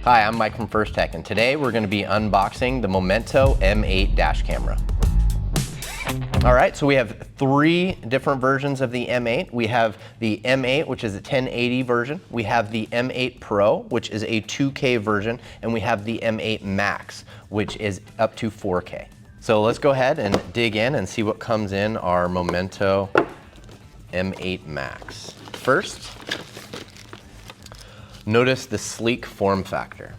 Hi, I'm Mike from First Tech, and today we're going to be unboxing the Momento M8 Dash Camera. All right, so we have three different versions of the M8. We have the M8, which is a 1080 version. We have the M8 Pro, which is a 2K version, and we have the M8 Max, which is up to 4K. So let's go ahead and dig in and see what comes in our Momento M8 Max. First, notice the sleek form factor.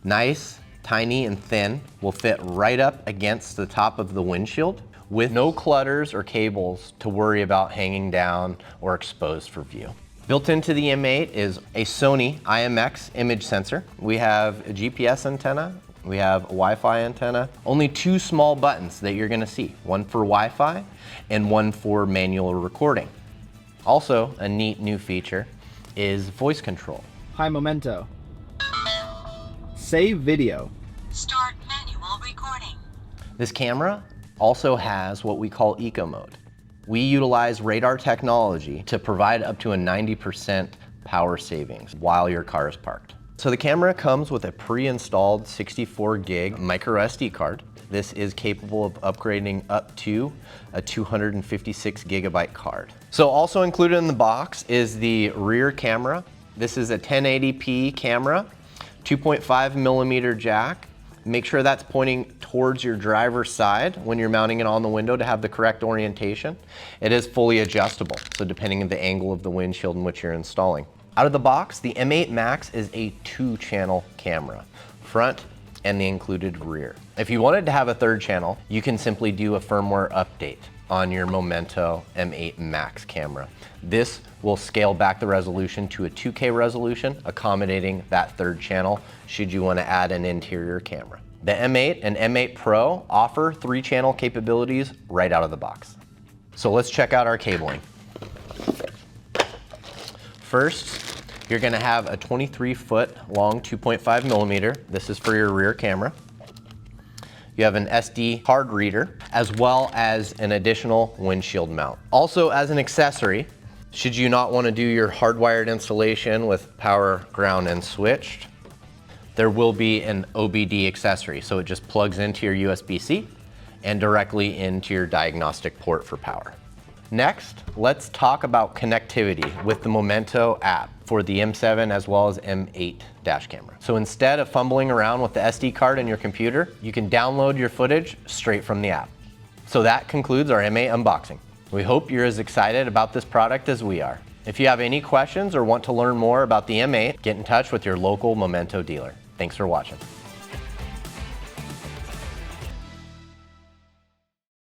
Nice, tiny, and thin, will fit right up against the top of the windshield with no clutters or cables to worry about hanging down or exposed for view. Built into the M8 is a Sony IMX image sensor. We have a GPS antenna, we have a Wi-Fi antenna. Only two small buttons that you're gonna see, one for Wi-Fi and one for manual recording. Also, a neat new feature is voice control. Hi Momento. Save video. Start manual recording. This camera also has what we call eco mode. We utilize radar technology to provide up to a 90% power savings while your car is parked. So the camera comes with a pre-installed 64 gig micro SD card. This is capable of upgrading up to a 256 gigabyte card. So also included in the box is the rear camera. This is a 1080p camera, 2.5 millimeter jack. Make sure that's pointing towards your driver's side when you're mounting it on the window to have the correct orientation. It is fully adjustable, so depending on the angle of the windshield in which you're installing. Out of the box, the M8 Max is a 2-channel camera, front and the included rear. If you wanted to have a third channel, you can simply do a firmware update on your Momento M8 Max camera. This will scale back the resolution to a 2K resolution, accommodating that third channel should you want to add an interior camera. The M8 and M8 Pro offer 3-channel capabilities right out of the box. So let's check out our cabling. First, you're going to have a 23-foot long 2.5 millimeter. This is for your rear camera. You have an SD card reader, as well as an additional windshield mount. Also, as an accessory, should you not want to do your hardwired installation with power, ground, and switched, there will be an OBD accessory. So it just plugs into your USB-C and directly into your diagnostic port for power. Next, let's talk about connectivity with the Momento app for the M7 as well as M8 dash camera. So instead of fumbling around with the SD card in your computer, you can download your footage straight from the app. So that concludes our M8 unboxing. We hope you're as excited about this product as we are. If you have any questions or want to learn more about the M8, get in touch with your local Momento dealer. Thanks for watching.